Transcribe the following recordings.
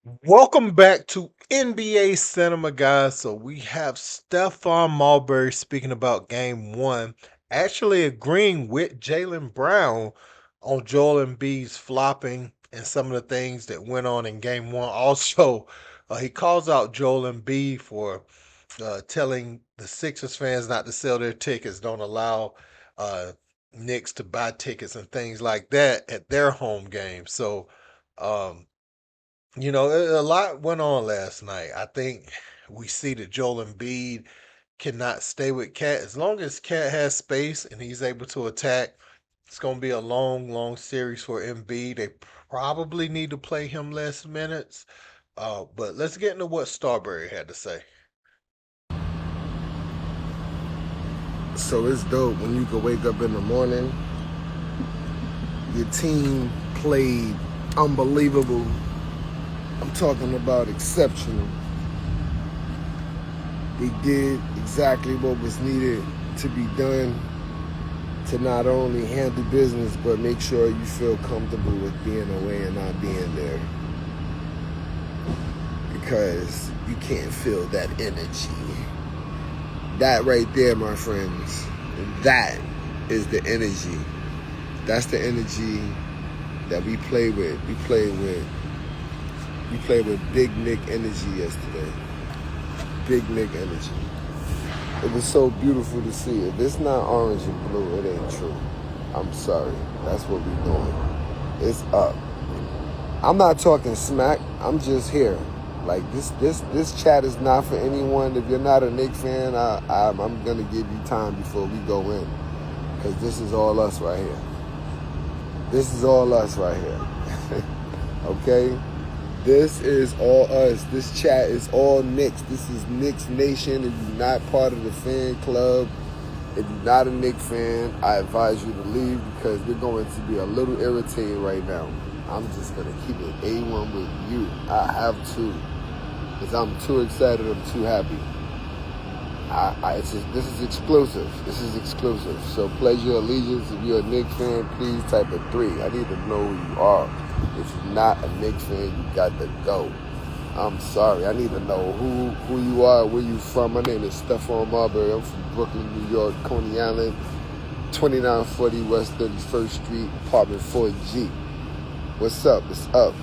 Welcome back to NBA Cinema, guys. So we have Stephon Marbury speaking about game one, actually agreeing with Jalen Brown on Joel Embiid's flopping and some of the things that went on in game one. Also, he calls out Joel Embiid for telling the Sixers fans not to sell their tickets, don't allow uh, Knicks to buy tickets and things like that at their home games. So, um, a lot went on last night. I think we see that Joel Embiid cannot stay with Cat. As long as Cat has space and he's able to attack, it's going to be a long, long series for Embiid. They probably need to play him less minutes. But let's get into what Starbury had to say. So it's dope when you can wake up in the morning, your team played unbelievable. I'm talking about exceptional. They did exactly what was needed to be done to not only handle business, but make sure you feel comfortable with being away and not being there. Because you can't feel that energy. That right there, my friends, that is the energy. That's the energy that we play with. We played with Big Nick energy yesterday. Big Nick energy. It was so beautiful to see. If it's not orange and blue, it ain't true. I'm sorry. That's what we doing. It's up. I'm not talking smack. I'm just here. Like this chat is not for anyone. If you're not a Knicks fan, I'm gonna give you time before we go in, because this is all us right here. This is all us right here. Okay, this is all us. This chat is all Knicks. This is Knicks Nation. If you're not part of the fan club, if you're not a Knicks fan, I advise you to leave, because we're going to be a little irritated right now. I'm just going to keep it A1 with you. I have to. Because I'm too excited. I'm too happy. This is exclusive. This is exclusive. So pledge your allegiance. If you're a Knicks fan, please type a 3. I need to know who you are. If you're not a Knicks fan, you got to go. I'm sorry. I need to know who you are, where you from. My name is Stephon Marbury. I'm from Brooklyn, New York, Coney Island, 2940 West 31st Street, apartment 4G. What's up? It's up.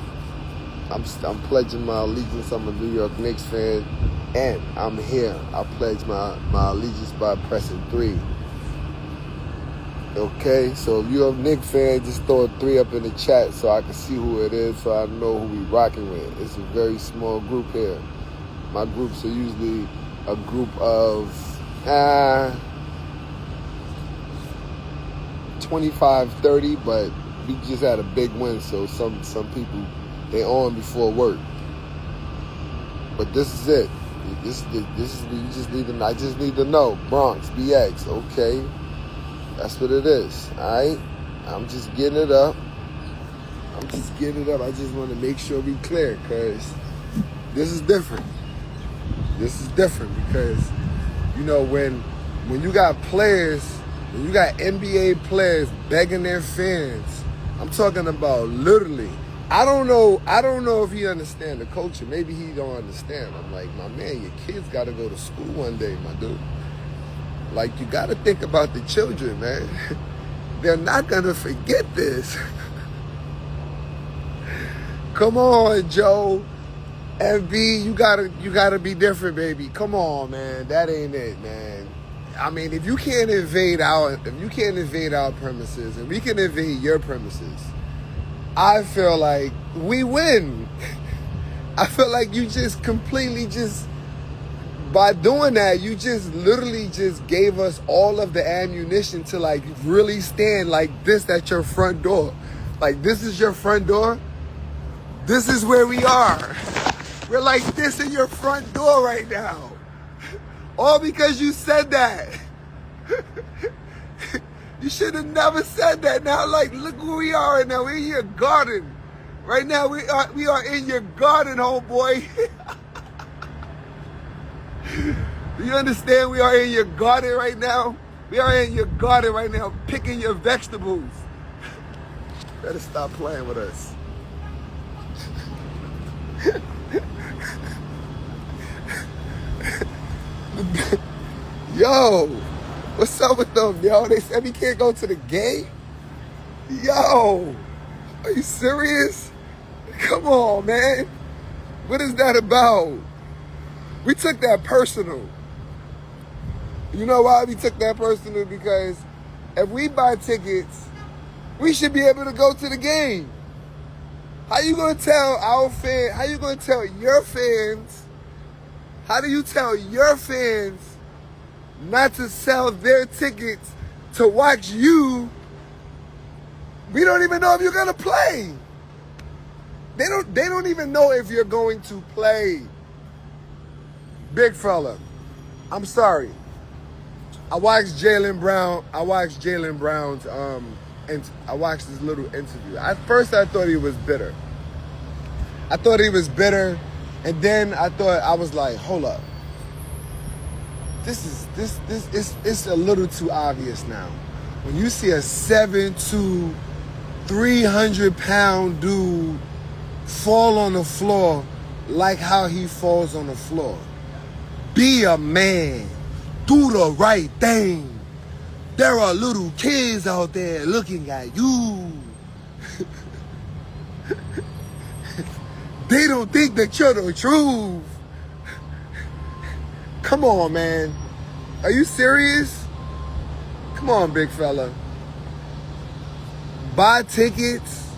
I'm pledging my allegiance. I'm a New York Knicks fan, and I'm here. I pledge my allegiance by pressing 3. Okay, so if you're a Knicks fan, just throw a 3 up in the chat so I can see who it is, so I know who we rocking with. It's a very small group here. My groups are usually a group of 25, 30, but we just had a big win, so some people, they on before work. But this is it. This is you just need to. I just need to know. Bronx, BX, okay. That's what it is. Alright? I'm just getting it up. I just want to make sure we clear, because this is different. This is different because, when you got players, when you got NBA players begging their fans, I'm talking about literally. I don't know if he understand the culture. Maybe he don't understand. I'm like, my man, your kids got to go to school one day, my dude. Like, you got to think about the children, man. They're not going to forget this. Come on, Joe. MB, you gotta be different, baby. Come on, man. That ain't it, man. I mean, if you can't invade our premises and we can invade your premises, I feel like we win. I feel like you just completely by doing that, you just literally just gave us all of the ammunition to like really stand like this at your front door. Like, this is your front door. This is where we are. We're like this in your front door right now. All because you said that. You should have never said that. Now, like, look where we are right now. We're in your garden. Right now, we are in your garden, homeboy. Do you understand? We are in your garden right now. We are in your garden right now, picking your vegetables. Better stop playing with us. Yo, what's up with them, yo? They said he can't go to the game? Yo, are you serious? Come on, man. What is that about? We took that personal. You know why we took that personal? Because if we buy tickets, we should be able to go to the game. How you gonna tell our fans? How you gonna tell your fans? How do you tell your fans not to sell their tickets to watch you? We don't even know if you're gonna play. They don't even know if you're going to play. Big fella, I'm sorry. I watched Jaylen Brown's and I watched this little interview. At first I thought he was bitter. And then I was like, hold up. It's a little too obvious now. When you see a 7'2", 300-pound dude fall on the floor like how he falls on the floor. Be a man. Do the right thing. There are little kids out there looking at you. They don't think that you're the truth. Come on, man. Are you serious? Come on, big fella. Buy tickets.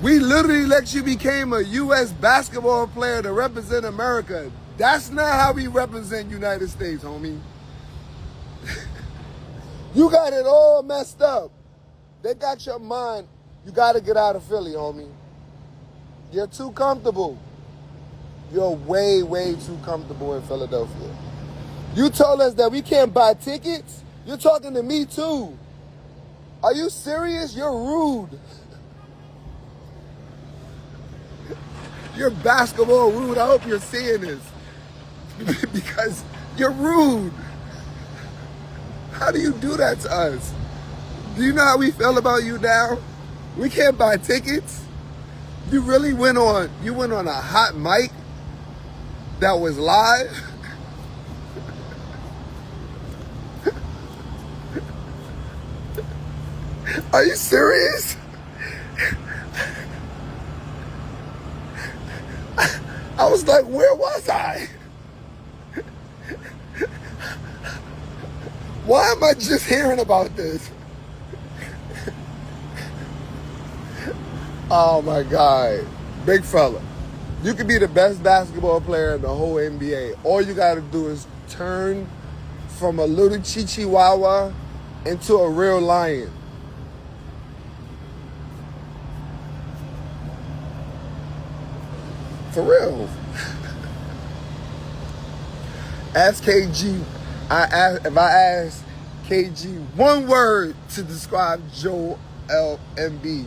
We literally let you become a U.S. basketball player to represent America. That's not how we represent United States, homie. You got it all messed up. They got your mind. You got to get out of Philly, homie. You're too comfortable. You're way, way too comfortable in Philadelphia. You told us that we can't buy tickets? You're talking to me too. Are you serious? You're rude. You're basketball rude. I hope you're seeing this. Because you're rude. How do you do that to us? Do you know how we feel about you now? We can't buy tickets. You really went on a hot mic that was live. Are you serious? I was like, where was I? Why am I just hearing about this? Oh my God. Big fella. You could be the best basketball player in the whole NBA. All you gotta do is turn from a little chihuahua into a real lion. For real. Ask KG. If I ask KG one word to describe Joel Embiid.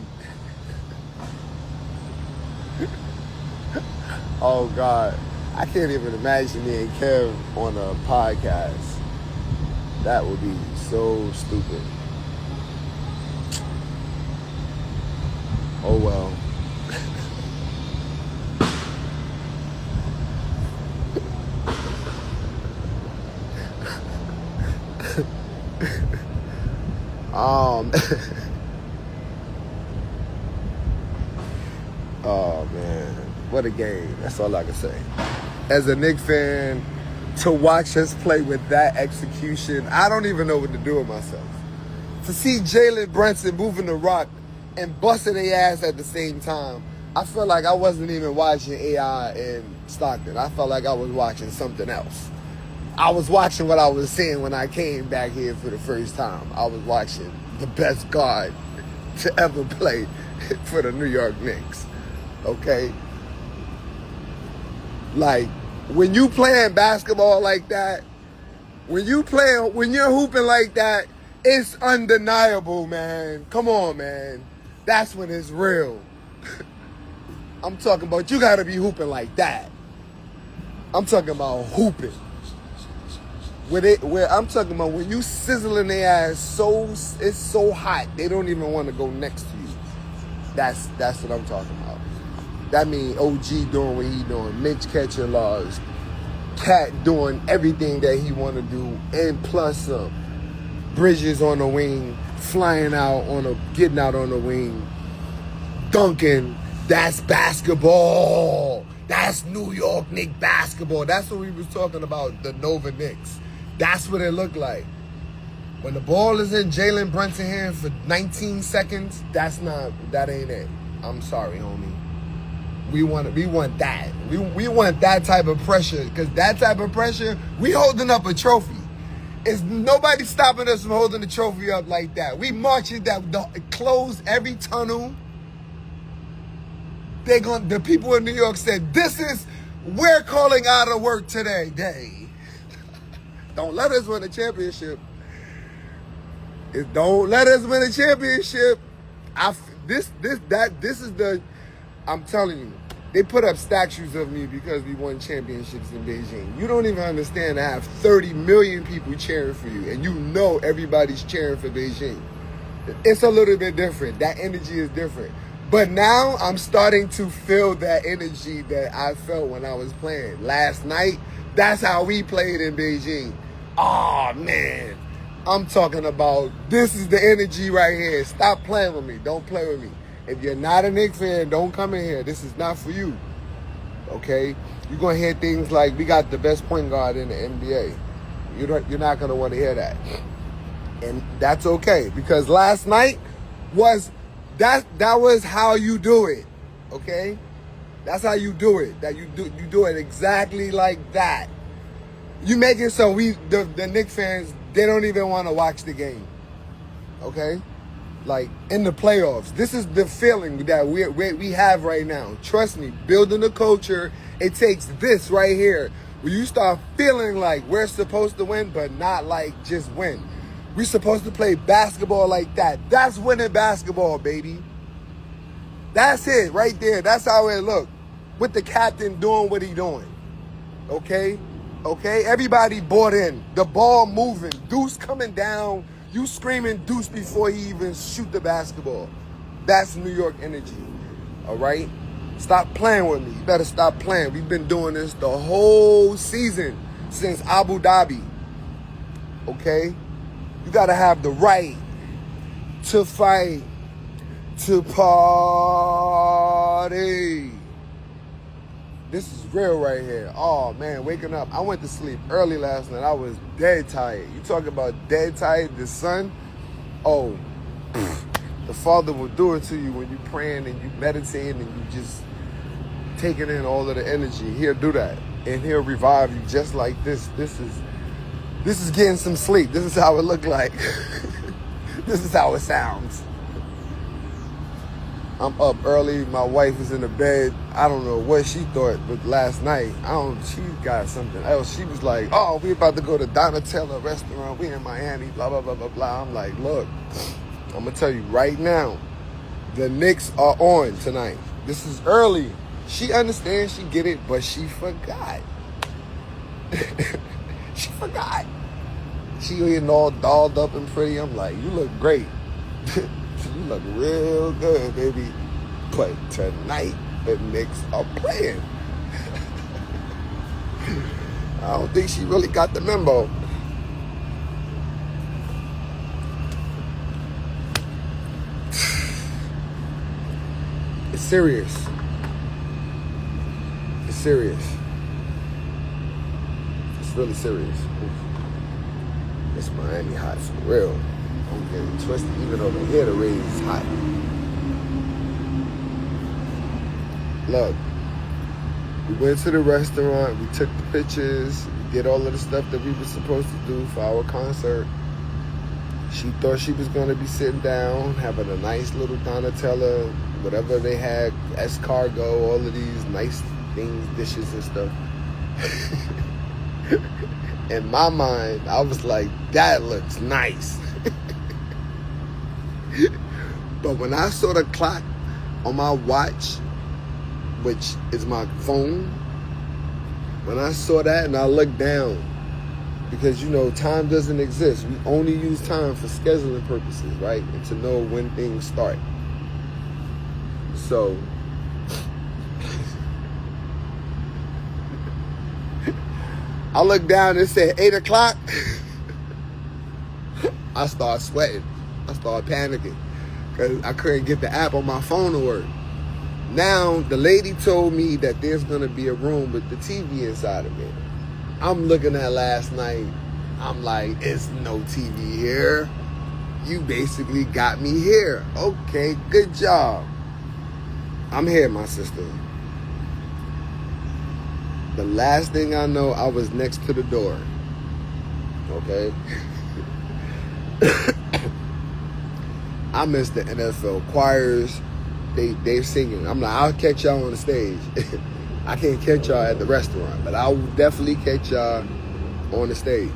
Oh God. I can't even imagine me and Kev on a podcast. That would be so stupid. Oh well. Oh man, what a game. That's all I can say. As a Knicks fan, to watch us play with that execution, I don't even know what to do with myself. To see Jalen Brunson moving the rock and busting their ass at the same time, I felt like I wasn't even watching AI in Stockton. I felt like I was watching something else. I was watching what I was seeing when I came back here for the first time. I was watching the best guard to ever play for the New York Knicks. Okay? Like, when you playing basketball like that, when you're hooping like that, it's undeniable, man. Come on, man. That's when it's real. I'm talking about you gotta be hooping like that. I'm talking about hooping. Where I'm talking about when you sizzling their ass it's so hot they don't even want to go next to you. That's what I'm talking about. That means OG doing what he doing, Mitch catching laws, Cat doing everything that he want to do, and plus some. Bridges on the wing, flying out getting out on the wing, dunking. That's basketball. That's New York Knicks basketball. That's what we was talking about, the Nova Knicks. That's what it looked like. When the ball is in Jalen Brunson's hand for 19 seconds, that ain't it. I'm sorry, homie. We want that. We want that type of pressure, because that type of pressure, we holding up a trophy. It's nobody stopping us from holding the trophy up like that. We marching that, close every tunnel. The people in New York said, we're calling out of work today. Don't let us win a championship. Don't let us win a championship. I'm telling you, they put up statues of me because we won championships in Beijing. You don't even understand. I have 30 million people cheering for you, and you know everybody's cheering for Beijing. It's a little bit different. That energy is different. But now I'm starting to feel that energy that I felt when I was playing. Last night, that's how we played in Beijing. Oh, man. I'm talking about, this is the energy right here. Stop playing with me. Don't play with me. If you're not a Knicks fan, don't come in here. This is not for you. Okay? You're going to hear things like, we got the best point guard in the NBA. You're not going to want to hear that. And that's okay. Because last night that was how you do it. Okay? That's how you do it. You do it exactly like that. You make it so the Knicks fans, they don't even want to watch the game. Okay? Like, in the playoffs. This is the feeling that we have right now. Trust me, building a culture, it takes this right here. When you start feeling like we're supposed to win, but not like just win. We're supposed to play basketball like that. That's winning basketball, baby. That's it right there. That's how it look. With the captain doing what he doing. Okay? Okay? Everybody bought in. The ball moving. Deuce coming down. You screaming Deuce before he even shoot the basketball. That's New York energy. All right? Stop playing with me. You better stop playing. We've been doing this the whole season since Abu Dhabi. Okay? You got to have the right to fight, to party. This is real right here. Oh, man, waking up. I went to sleep early last night. I was dead tired. You talking about dead tired, the sun? Oh, the Father will do it to you when you praying and you meditating and you just taking in all of the energy. He'll do that. And he'll revive you just like this. This is getting some sleep. This is how it look like. This is how it sounds. I'm up early. My wife is in the bed. I don't know what she thought, but last night, she got something else. She was like, oh, we about to go to Donatella restaurant. We in Miami, blah, blah, blah, blah, blah. I'm like, look, I'm going to tell you right now, the Knicks are on tonight. This is early. She understands, she get it, but she forgot. She forgot. She getting all dolled up and pretty. I'm like, you look great. You look real good, baby. But tonight, the Knicks are playing. I don't think she really got the memo. It's serious. It's serious. It's really serious. It's Miami hot for real. I'm getting twisted, even though the Gatorade is hot. Look, we went to the restaurant, we took the pictures, we did all of the stuff that we were supposed to do for our concert. She thought she was going to be sitting down, having a nice little Donatella, whatever they had, escargot, all of these nice things, dishes and stuff. In my mind, I was like, that looks nice. But when I saw the clock on my watch, which is my phone, when I saw that and I looked down, because, you know, time doesn't exist. We only use time for scheduling purposes, right? And to know when things start. So, I looked down and said 8 o'clock. I started sweating. I started panicking because I couldn't get the app on my phone to work. Now, the lady told me that there's going to be a room with the TV inside of it. I'm looking at last night. I'm like, it's no TV here. You basically got me here. Okay, good job. I'm here, my sister. The last thing I know, I was next to the door. Okay? I missed the NFL choirs. They're singing. I'm like, I'll catch y'all on the stage. I can't catch y'all at the restaurant, but I will definitely catch y'all on the stage.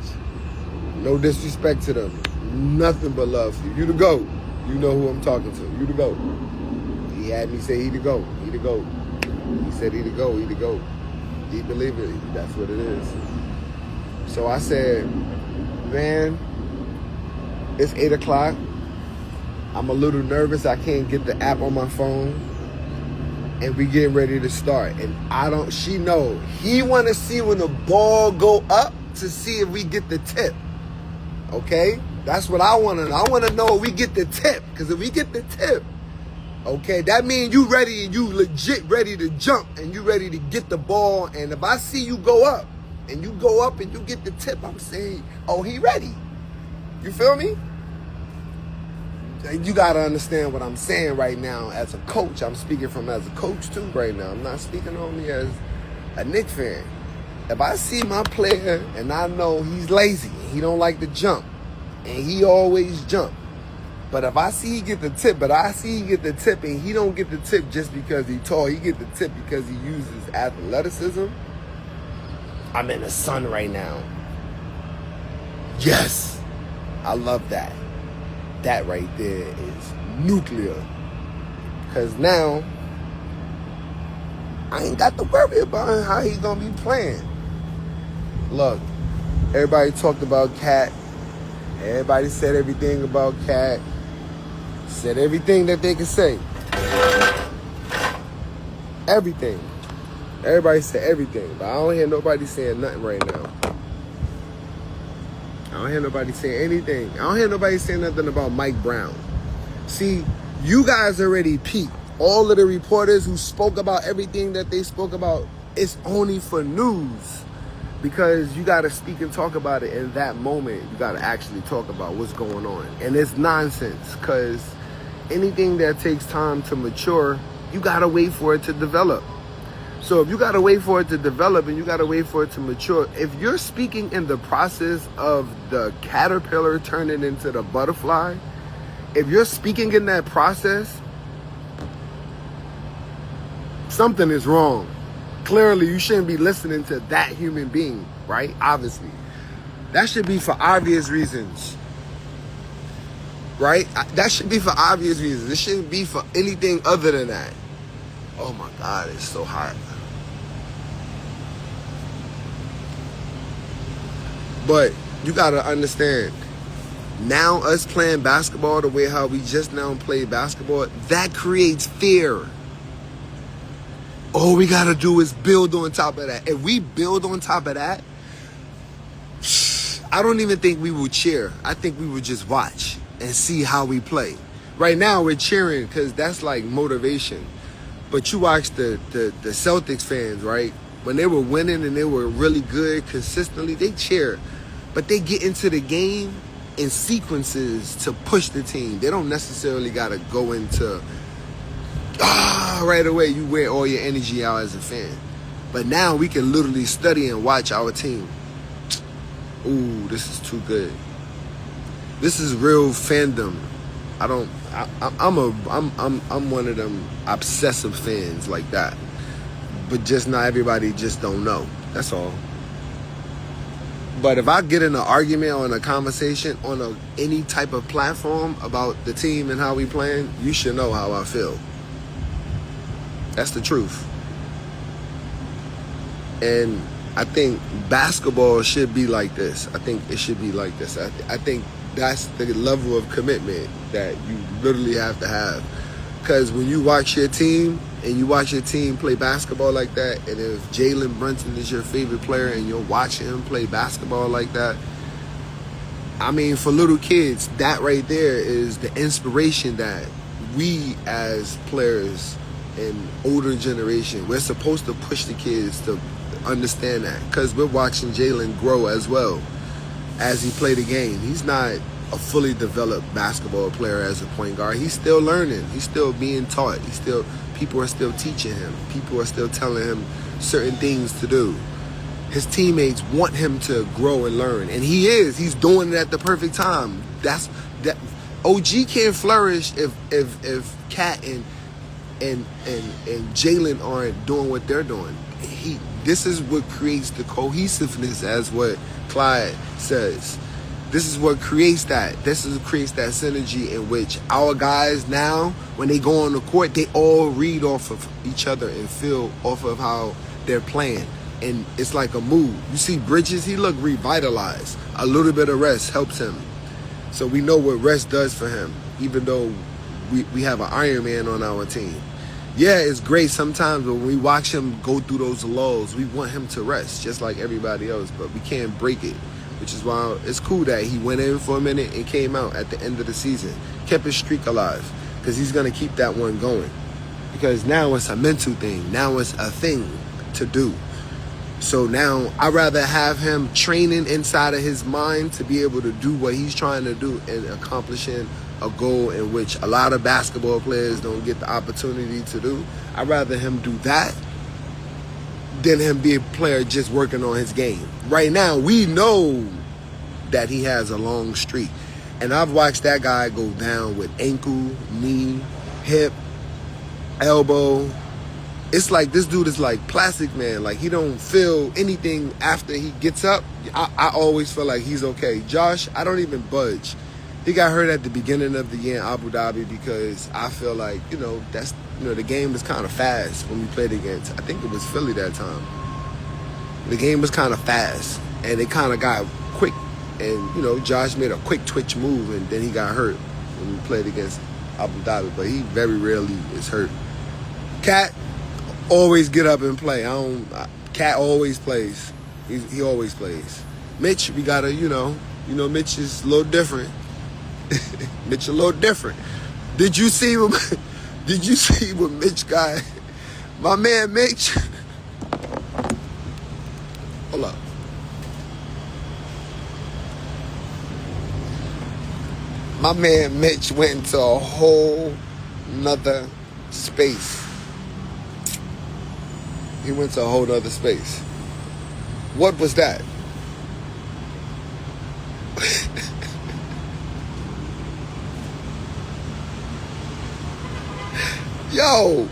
No disrespect to them. Nothing but love for you. You the GOAT. You know who I'm talking to. You the GOAT. He had me say he the GOAT. He the GOAT. He said he the GOAT. He the GOAT. He believe it. That's what it is. So I said, man, it's 8 o'clock. I'm a little nervous. I can't get the app on my phone. And we getting ready to start. And she know. He want to see when the ball go up to see if we get the tip. Okay? That's what I want to know. I want to know if we get the tip. Because if we get the tip, okay, that means you ready and you legit ready to jump and you ready to get the ball. And if I see you go up and you go up and you get the tip, I'm saying, oh, he ready. You feel me? You got to understand what I'm saying right now as a coach. I'm speaking from as a coach too right now. I'm not speaking only as a Knicks fan. If I see my player and I know he's lazy, he don't like to jump, and he always jump. But if I see he get the tip, and he don't get the tip just because he tall, he get the tip because he uses athleticism, I'm in the sun right now. Yes, I love that. That right there is nuclear. Because now, I ain't got to worry about how he's going to be playing. Look, everybody talked about Cat. Everybody said everything about Cat. Said everything that they could say. Everything. Everybody said everything. But I don't hear nobody saying nothing right now. I don't hear nobody saying anything. I don't hear nobody saying nothing about Mike Brown. See, you guys already peeped. All of the reporters who spoke about everything that they spoke about, it's only for news. Because you got to speak and talk about it in that moment. You got to actually talk about what's going on. And it's nonsense. Because anything that takes time to mature, you got to wait for it to develop. So if you got to wait for it to develop and you got to wait for it to mature, if you're speaking in the process of the caterpillar turning into the butterfly, if you're speaking in that process, something is wrong. Clearly, you shouldn't be listening to that human being, right? Obviously. That should be for obvious reasons. Right? That should be for obvious reasons. It shouldn't be for anything other than that. Oh my God, it's so hot. But you gotta understand, now us playing basketball the way how we just now play basketball, that creates fear. All we gotta do is build on top of that. If we build on top of that, I don't even think we will cheer. I think we would just watch and see how we play. Right now we're cheering because that's like motivation. But you watch the Celtics fans, right? When they were winning and they were really good consistently, they cheer. But they get into the game in sequences to push the team. They don't necessarily got to go into, right away, you wear all your energy out as a fan. But now we can literally study and watch our team. Ooh, this is too good. This is real fandom. I'm one of them obsessive fans like that. But just not everybody just don't know. That's all. But if I get in an argument or in a conversation on any type of platform about the team and how we playing, you should know how I feel. That's the truth. And I think basketball should be like this. I think it should be like this. I think that's the level of commitment that you literally have to have. Because when you watch your team, and you watch your team play basketball like that, and if Jalen Brunson is your favorite player and you're watching him play basketball like that, I mean, for little kids, that right there is the inspiration that we as players and older generation, we're supposed to push the kids to understand that, because we're watching Jalen grow as well as he played the game. He's not a fully developed basketball player as a point guard. He's still learning. He's still being taught. People are still teaching him. People are still telling him certain things to do. His teammates want him to grow and learn, and he is. He's doing it at the perfect time. That OG can't flourish if Cat and Jalen aren't doing what they're doing. This is what creates the cohesiveness, as what Clyde says. This is what creates that. This is what creates that synergy in which our guys now, when they go on the court, they all read off of each other and feel off of how they're playing. And it's like a move. You see Bridges, he looked revitalized. A little bit of rest helps him. So we know what rest does for him, even though we have an Iron Man on our team. Yeah, it's great sometimes, but when we watch him go through those lulls, we want him to rest, just like everybody else, but we can't break it, which is why it's cool that he went in for a minute and came out at the end of the season, kept his streak alive, because he's going to keep that one going. Because now it's a mental thing. Now it's a thing to do. So now I'd rather have him training inside of his mind to be able to do what he's trying to do and accomplishing a goal in which a lot of basketball players don't get the opportunity to do. I'd rather him do that than him be a player just working on his game. Right now, we know that he has a long streak. And I've watched that guy go down with ankle, knee, hip, elbow. It's like this dude is like Plastic Man. Like, he don't feel anything after he gets up. I always feel like he's okay. Josh, I don't even budge. He got hurt at the beginning of the year in Abu Dhabi because I feel like, the game was kind of fast when we played against, I think it was Philly that time. The game was kind of fast, and it kind of got quick. And, Josh made a quick twitch move, and then he got hurt when we played against Abu Dhabi. But he very rarely is hurt. Cat always get up and play. Cat always plays. He always plays. Mitch, we gotta, Mitch is a little different. Mitch a little different. Did you see what Mitch got? My man Mitch. Hold up. My man Mitch went into a whole nother space. He went to a whole nother space. What was that? Yo.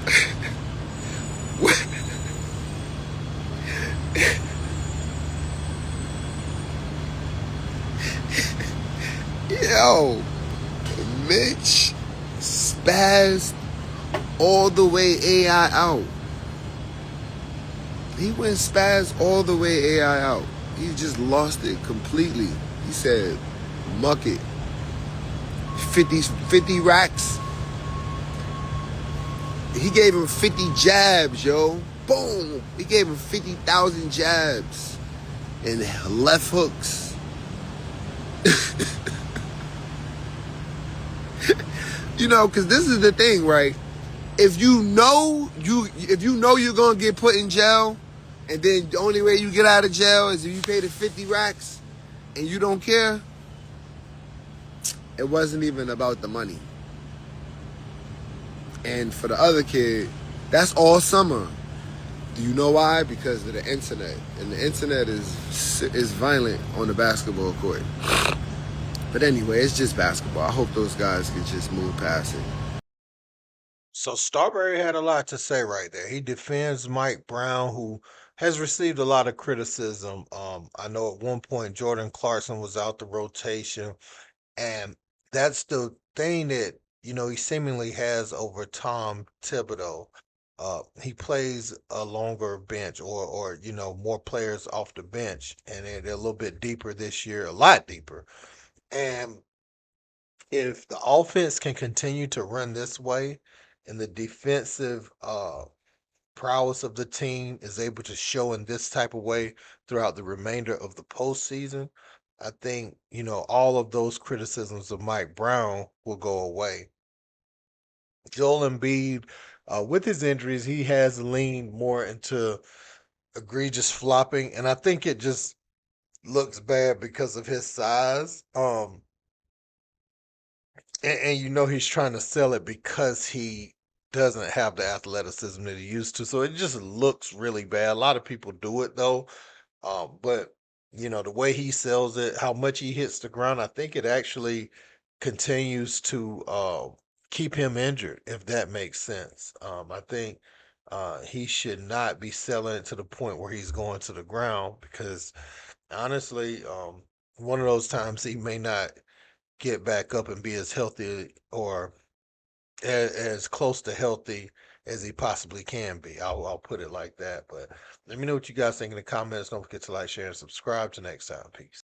Yo. Mitch spazzed all the way AI out. He went spaz all the way AI out. He just lost it completely. He said, muck it. 50 racks. He gave him 50 jabs, yo. Boom. He gave him 50,000 jabs and left hooks. Because this is the thing, right? If you know you're gonna get put in jail, and then the only way you get out of jail is if you pay the 50 racks and you don't care, it wasn't even about the money. And for the other kid, that's all summer. Do you know why? Because of the internet. And the internet is violent on the basketball court. But anyway, it's just basketball. I hope those guys can just move past it. So Starbury had a lot to say right there. He defends Mike Brown, who has received a lot of criticism. I know at one point Jordan Clarkson was out the rotation, and that's the thing that he seemingly has over Tom Thibodeau. He plays a longer bench, or more players off the bench, and they're a little bit deeper this year, a lot deeper. And if the offense can continue to run this way, and the defensive prowess of the team is able to show in this type of way throughout the remainder of the postseason, I think, all of those criticisms of Mike Brown will go away. Joel Embiid, with his injuries, he has leaned more into egregious flopping, and I think it just looks bad because of his size. And he's trying to sell it because he doesn't have the athleticism that he used to. So it just looks really bad. A lot of people do it though. But the way he sells it, how much he hits the ground, I think it actually continues to keep him injured, if that makes sense. I think he should not be selling it to the point where he's going to the ground because honestly, one of those times he may not get back up and be as healthy or as close to healthy as he possibly can be. I'll put it like that. But let me know what you guys think in the comments. Don't forget to like, share, and subscribe. Till next time. Peace.